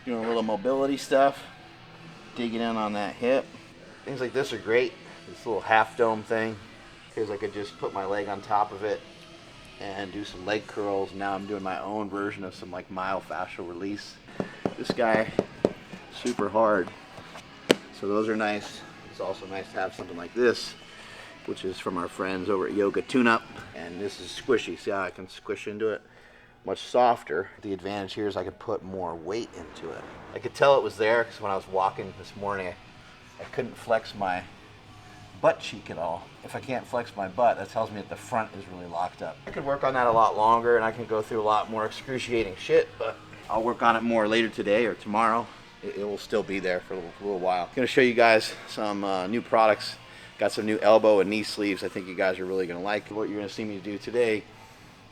Doing a little mobility stuff, digging in on that hip. Things like this are great. This little half dome thing, because I could just put my leg on top of it and do some leg curls. Now I'm doing my own version of some like myofascial release. This guy, super hard. So those are nice. It's also nice to have something like this, which is from our friends over at Yoga Tune-Up. And this is squishy. See how I can squish into it? Much softer. The advantage here is I could put more weight into it. I could tell it was there because when I was walking this morning, I couldn't flex my butt cheek at all. If I can't flex my butt, that tells me that the front is really locked up. I could work on that a lot longer and I can go through a lot more excruciating shit, but I'll work on it more later today or tomorrow. It will still be there for a little while. I'm gonna show you guys some new products. Got some new elbow and knee sleeves I think you guys are really gonna like. What you're gonna see me do today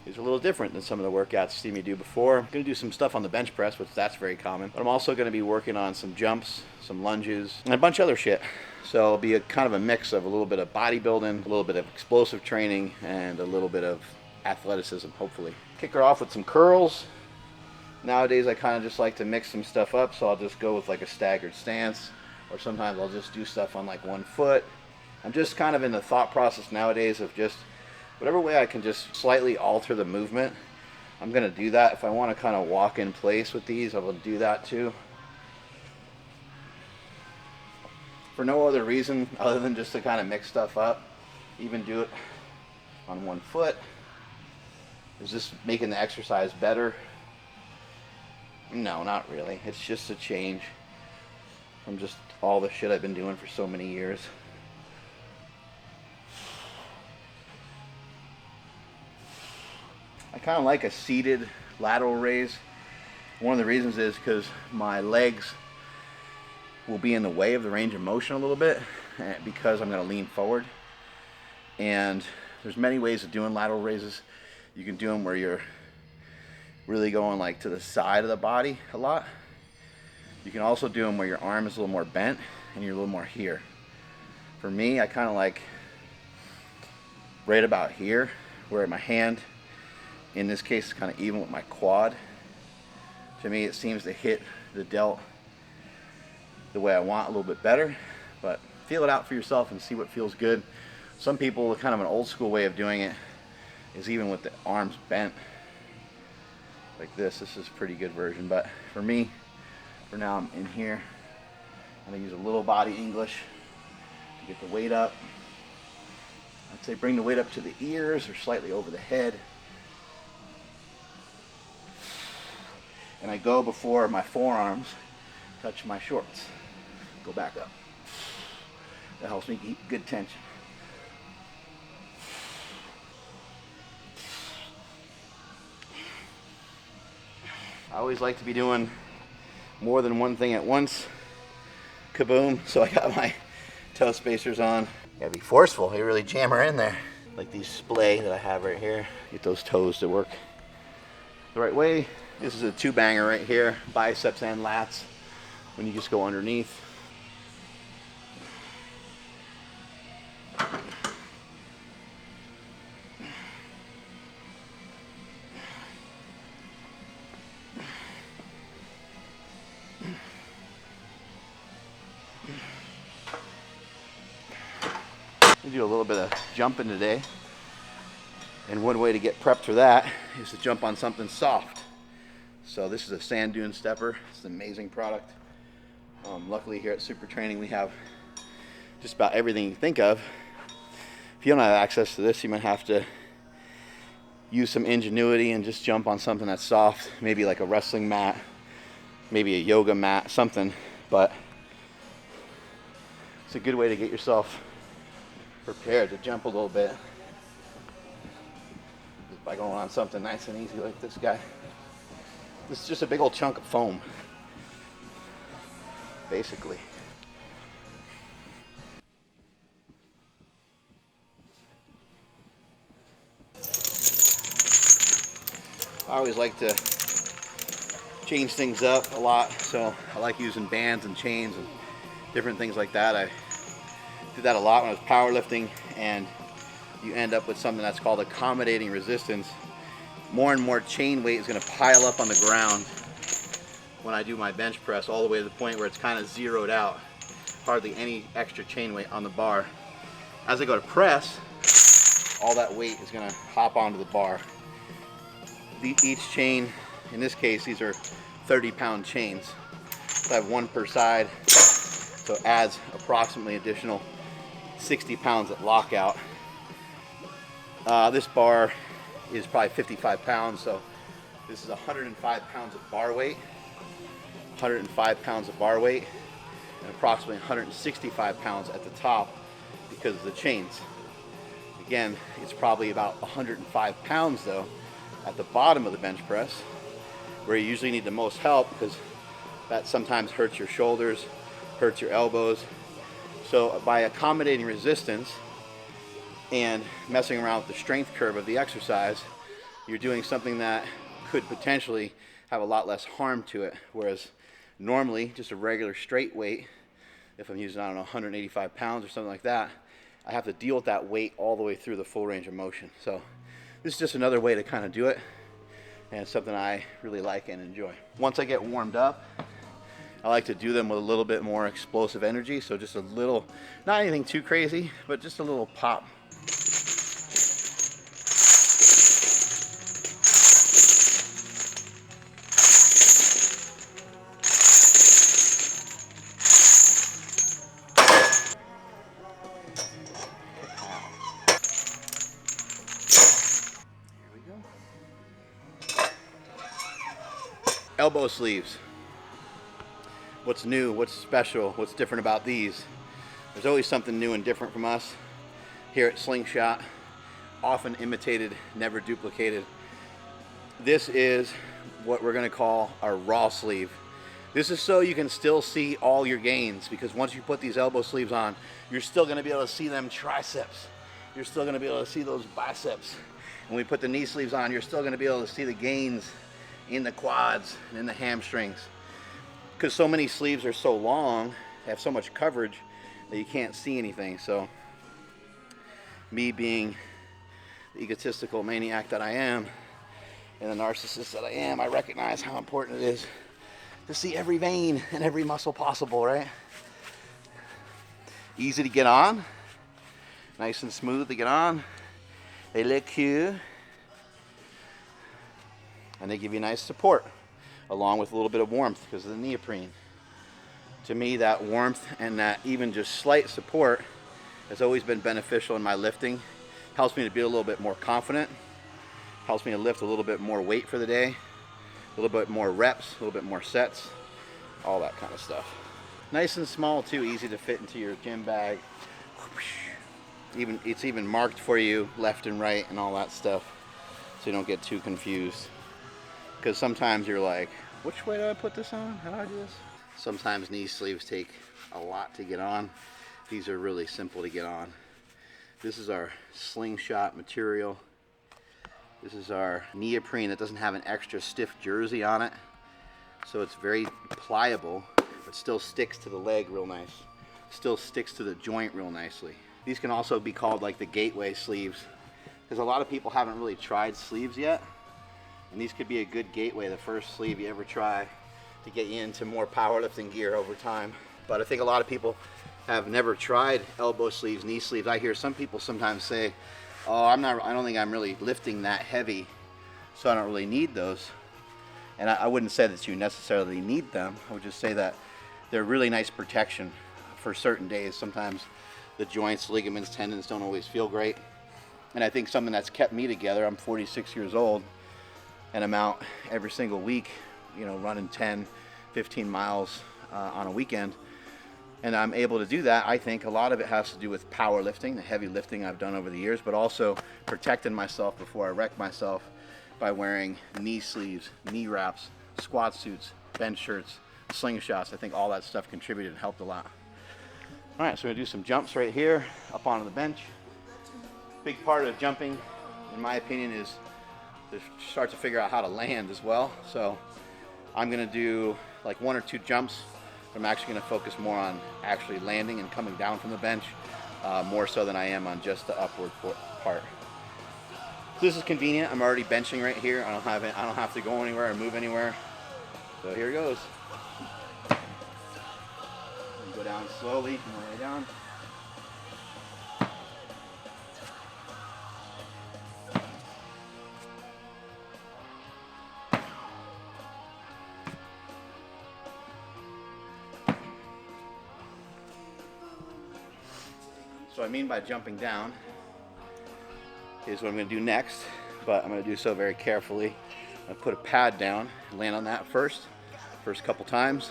is a little different than some of the workouts you see me do before. I'm gonna do some stuff on the bench press, which that's very common, but I'm also gonna be working on some jumps, some lunges, and a bunch of other shit. So it'll be a kind of a mix of a little bit of bodybuilding, a little bit of explosive training, and a little bit of athleticism, hopefully. Kick her off with some curls. Nowadays I kind of just like to mix some stuff up, so I'll just go with like a staggered stance, or sometimes I'll just do stuff on like one foot. I'm just kind of in the thought process nowadays of just whatever way I can just slightly alter the movement, I'm gonna do that. If I want to kind of walk in place with these, I will do that too. For no other reason other than just to kind of mix stuff up. Even do it on one foot. Is this making the exercise better? No, not really. It's just a change from just all the shit I've been doing for so many years. I kind of like a seated lateral raise. One of the reasons is because my legs will be in the way of the range of motion a little bit because I'm going to lean forward. And there's many ways of doing lateral raises. You can do them where you're really going like to the side of the body a lot. You can also do them where your arm is a little more bent and you're a little more here. For me, I kind of like right about here, where my hand, in this case, is kind of even with my quad. To me, it seems to hit the delt the way I want a little bit better, but feel it out for yourself and see what feels good. Some people, kind of an old school way of doing it is even with the arms bent like this. This is a pretty good version, but for me, for now, I'm in here. I'm gonna use a little body English to get the weight up. I'd say bring the weight up to the ears or slightly over the head. And I go before my forearms touch my shorts. Go back up. That helps me keep good tension. I always like to be doing more than one thing at once. Kaboom. So I got my toe spacers on. Gotta be forceful. You really jam her in there. Like these splay that I have right here. Get those toes to work the right way. This is a two banger right here. Biceps and lats. When you just go underneath. We do a little bit of jumping today. And one way to get prepped for that is to jump on something soft. So this is a sand dune stepper. It's an amazing product. Luckily here at Super Training we have just about everything you think of. If you don't have access to this, you might have to use some ingenuity and just jump on something that's soft, maybe like a wrestling mat, maybe a yoga mat, something. But it's a good way to get yourself prepared to jump a little bit just by going on something nice and easy like this guy. This is just a big old chunk of foam, basically. I always like to change things up a lot, so I like using bands and chains and different things like that. I did that a lot when I was powerlifting, and you end up with something that's called accommodating resistance. More and more chain weight is going to pile up on the ground when I do my bench press, all the way to the point where it's kind of zeroed out. Hardly any extra chain weight on the bar. As I go to press, all that weight is going to hop onto the bar. Each chain, in this case, these are 30-pound chains. So I have one per side, so it adds approximately additional 60 pounds at lockout. This bar is probably 55 pounds, so this is 105 pounds of bar weight, 105 pounds of bar weight, and approximately 165 pounds at the top because of the chains. Again, it's probably about 105 pounds though at the bottom of the bench press, where you usually need the most help, because that sometimes hurts your shoulders, hurts your elbows. So by accommodating resistance and messing around with the strength curve of the exercise, you're doing something that could potentially have a lot less harm to it. Whereas normally, just a regular straight weight, if I'm using, I don't know, 185 pounds or something like that, I have to deal with that weight all the way through the full range of motion. So this is just another way to kind of do it, and it's something I really like and enjoy. Once I get warmed up, I like to do them with a little bit more explosive energy, so just a little, not anything too crazy, but just a little pop. Elbow sleeves. What's new, what's special, what's different about these? There's always something new and different from us here at Slingshot. Often imitated, never duplicated. This is what we're going to call our raw sleeve. This is so you can still see all your gains, because once you put these elbow sleeves on, you're still going to be able to see them triceps. You're still going to be able to see those biceps. When we put the knee sleeves on, you're still going to be able to see the gains in the quads and in the hamstrings. Because so many sleeves are so long, they have so much coverage that you can't see anything. So me being the egotistical maniac that I am and the narcissist that I am, I recognize how important it is to see every vein and every muscle possible, right? Easy to get on, nice and smooth to get on. They look cute, and they give you nice support, along with a little bit of warmth because of the neoprene. To me, that warmth and that even just slight support has always been beneficial in my lifting. Helps me to be a little bit more confident, helps me to lift a little bit more weight for the day, a little bit more reps, a little bit more sets, all that kind of stuff. Nice and small too, easy to fit into your gym bag. It's even marked for you left and right and all that stuff, so you don't get too confused. Because sometimes you're like, which way do I put this on? How do I do this? Sometimes knee sleeves take a lot to get on. These are really simple to get on. This is our Slingshot material. This is our neoprene that doesn't have an extra stiff jersey on it. So it's very pliable, but still sticks to the leg real nice. Still sticks to the joint real nicely. These can also be called like the gateway sleeves, because a lot of people haven't really tried sleeves yet. And these could be a good gateway, the first sleeve you ever try, to get you into more powerlifting gear over time. But I think a lot of people have never tried elbow sleeves, knee sleeves. I hear some people sometimes say, oh, I don't think I'm really lifting that heavy, so I don't really need those. And I wouldn't say that you necessarily need them. I would just say that they're really nice protection for certain days. Sometimes the joints, ligaments, tendons don't always feel great. And I think something that's kept me together, I'm 46 years old, and I'm out every single week, running 10, 15 miles on a weekend. And I'm able to do that. I think a lot of it has to do with powerlifting, the heavy lifting I've done over the years, but also protecting myself before I wreck myself by wearing knee sleeves, knee wraps, squat suits, bench shirts, slingshots. I think all that stuff contributed and helped a lot. All right, so we're gonna do some jumps right here, up onto the bench. Big part of jumping, in my opinion, is to start to figure out how to land as well. So I'm gonna do like 1 or 2 jumps. I'm actually gonna focus more on actually landing and coming down from the bench, more so than I am on just the upward part. So this is convenient. I'm already benching right here. I don't have to go anywhere or move anywhere. So here goes. Go down slowly on the way down. So what I mean by jumping down is what I'm going to do next, but I'm going to do so very carefully. I'm going to put a pad down, land on that first couple times.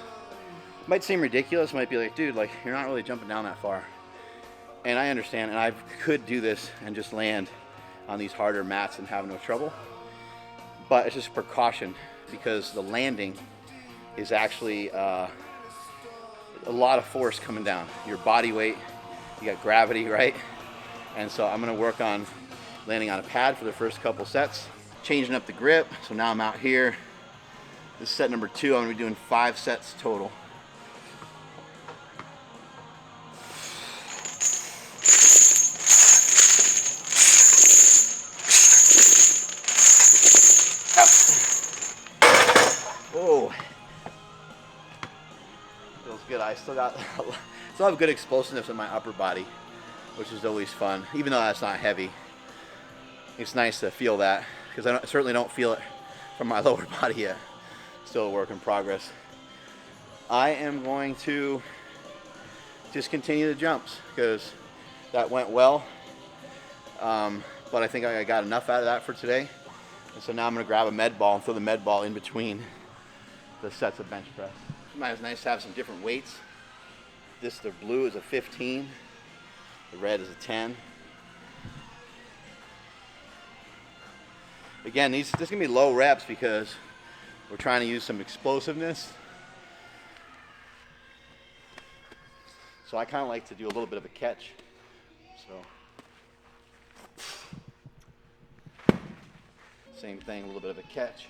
It might seem ridiculous, might be like, dude, like you're not really jumping down that far. And I understand, and I could do this and just land on these harder mats and have no trouble. But it's just a precaution because the landing is actually a lot of force coming down. Your body weight, you got gravity, right? And so I'm gonna work on landing on a pad for the first couple sets, changing up the grip. So now I'm out here. This is set number 2. I'm gonna be doing 5 sets total. Oh, feels good. I still have good explosiveness in my upper body, which is always fun, even though that's not heavy. It's nice to feel that because I certainly don't feel it from my lower body yet. Still a work in progress. I am going to just continue the jumps because that went well, but I think I got enough out of that for today. And so now I'm going to grab a med ball and throw the med ball in between the sets of bench press. It's nice to have some different weights. The blue is a 15, the red is a 10. Again, this is going to be low reps because we're trying to use some explosiveness. So I kind of like to do a little bit of a catch. So same thing, a little bit of a catch.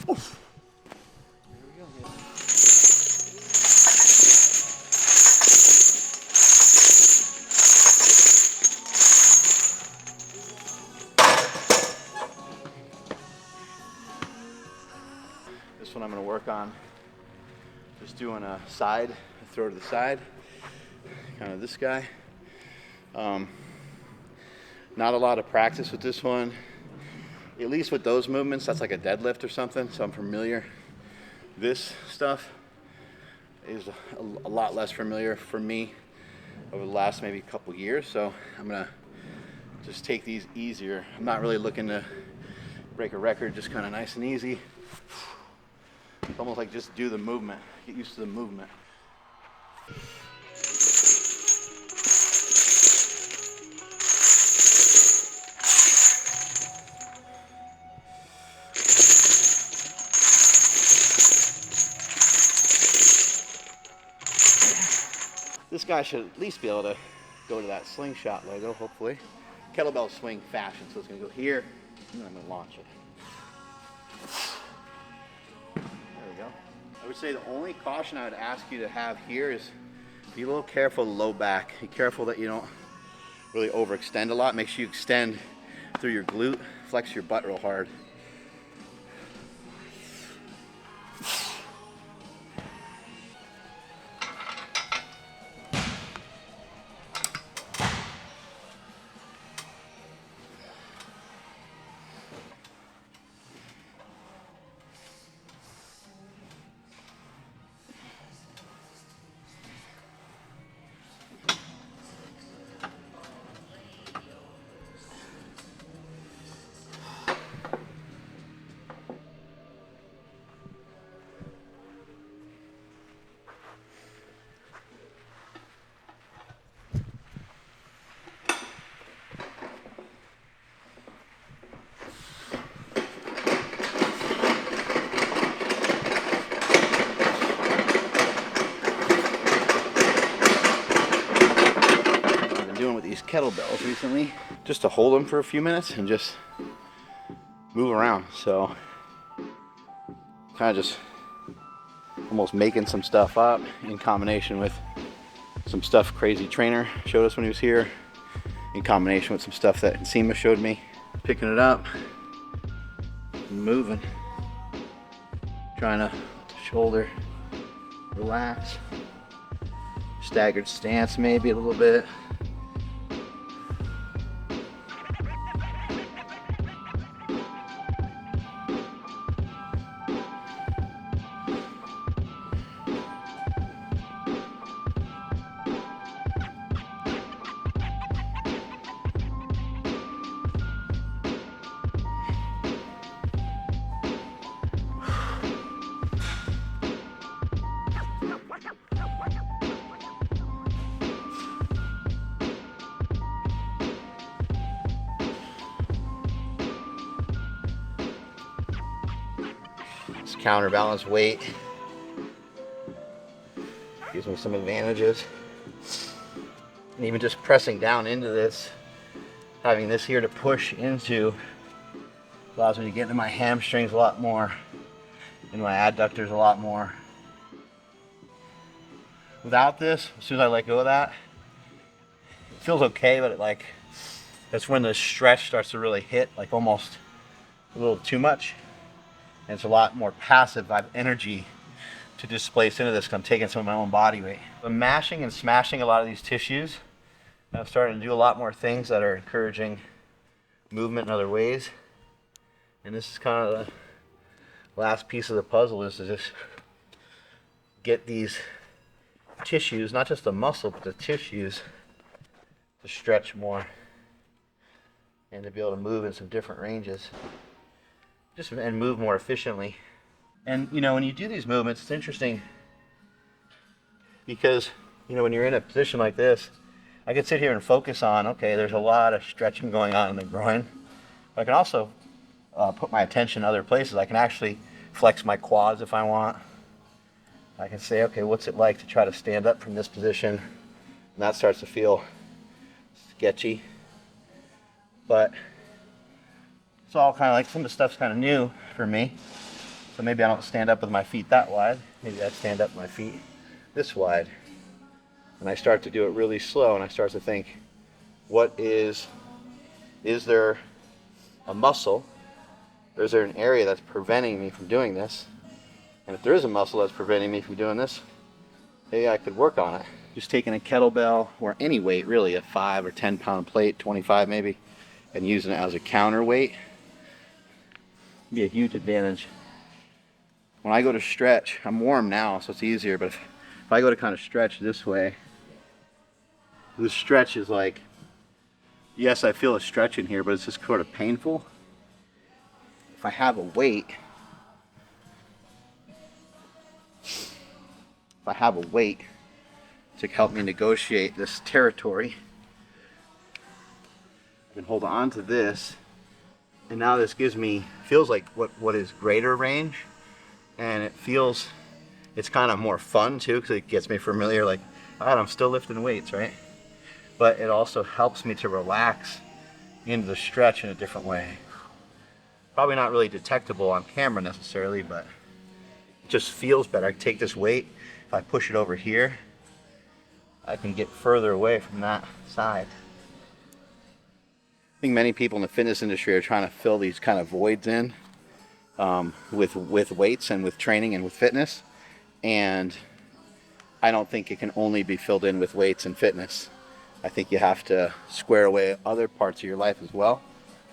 Oof. There we go. Yeah. This one I'm going to work on just doing a side, a throw to the side, kind of this guy. Not a lot of practice with this one, at least with those movements. That's like a deadlift or something, so I'm familiar. This stuff is a lot less familiar for me over the last maybe couple years, so I'm gonna just take these easier. I'm not really looking to break a record, just kind of nice and easy. It's almost like just do the movement, get used to the movement. This guy should at least be able to go to that slingshot logo, hopefully. Kettlebell swing fashion, so it's gonna go here, and then I'm gonna launch it. There we go. I would say the only caution I would ask you to have here is be a little careful of the low back. Be careful that you don't really overextend a lot. Make sure you extend through your glute, flex your butt real hard. These kettlebells recently, just to hold them for a few minutes and just move around. So kind of just almost making some stuff up in combination with some stuff Crazy Trainer showed us when he was here, in combination with some stuff that Nsima showed me. Picking it up, moving. Trying to shoulder relax. Staggered stance maybe a little bit. Counterbalanced weight gives me some advantages, and even just pressing down into this, having this here to push into, allows me to get into my hamstrings a lot more, and my adductors a lot more. Without this, as soon as I let go of that, it feels okay, but that's when the stretch starts to really hit, like almost a little too much. And it's a lot more passive. I have energy to displace into this because I'm taking some of my own body weight. I'm mashing and smashing a lot of these tissues. I'm starting to do a lot more things that are encouraging movement in other ways. And this is kind of the last piece of the puzzle, is to just get these tissues, not just the muscle, but the tissues, to stretch more and to be able to move in some different ranges. And move more efficiently. And when you do these movements, it's interesting because when you're in a position like this, I could sit here and focus on, okay, there's a lot of stretching going on in the groin, but I can also put my attention in other places. I can actually flex my quads if I want. I can say, okay, what's it like to try to stand up from this position? And that starts to feel sketchy, but it's all kind of like, some of the stuff's kind of new for me. So maybe I don't stand up with my feet that wide. Maybe I stand up with my feet this wide. And I start to do it really slow, and I start to think, is there a muscle? Is there an area that's preventing me from doing this? And if there is a muscle that's preventing me from doing this, maybe I could work on it. Just taking a kettlebell, or any weight really, a 5 or 10 pound plate, 25 maybe, and using it as a counterweight, be a huge advantage. When I go to stretch, I'm warm now, so it's easier, but if I go to kind of stretch this way, the stretch is like, yes, I feel a stretch in here, but it's just sort of painful. If I have a weight, to help me negotiate this territory, I can hold on to this. And now this feels like what is greater range, and it's kind of more fun too, because it gets me familiar, like, all right, I'm still lifting weights, right? But it also helps me to relax into the stretch in a different way. Probably not really detectable on camera necessarily, but it just feels better. I can take this weight, if I push it over here, I can get further away from that side. I think many people in the fitness industry are trying to fill these kind of voids in with weights and with training and with fitness, and I don't think it can only be filled in with weights and fitness. I think you have to square away other parts of your life as well.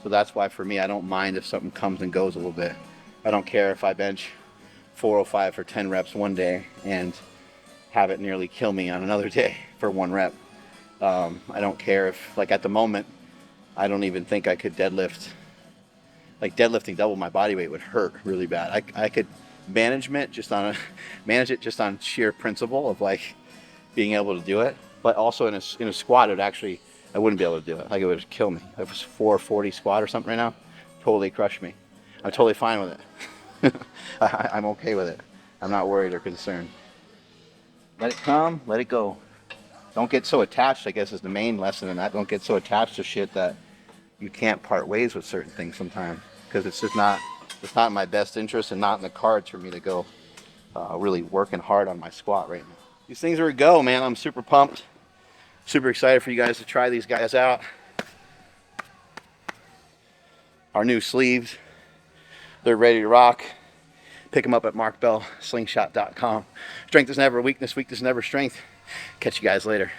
So that's why for me, I don't mind if something comes and goes a little bit. I don't care if I bench 405 for 10 reps one day and have it nearly kill me on another day for 1 rep. I don't care if, like, at the moment, I don't even think I could deadlift. Like, deadlifting double my body weight would hurt really bad. I could manage it just on sheer principle of like being able to do it, but also in a squat, I wouldn't be able to do it. Like, it would kill me. If it was 440 squat or something right now, totally crush me. I'm totally fine with it. I'm okay with it. I'm not worried or concerned. Let it come, let it go. Don't get so attached, I guess, is the main lesson in that. Don't get so attached to shit that you can't part ways with certain things sometimes, because it's not in my best interest and not in the cards for me to go really working hard on my squat right now. These things are a go, man. I'm super pumped. Super excited for you guys to try these guys out. Our new sleeves. They're ready to rock. Pick them up at marksmellybell.com. Strength is never weakness, weakness is never strength. Catch you guys later.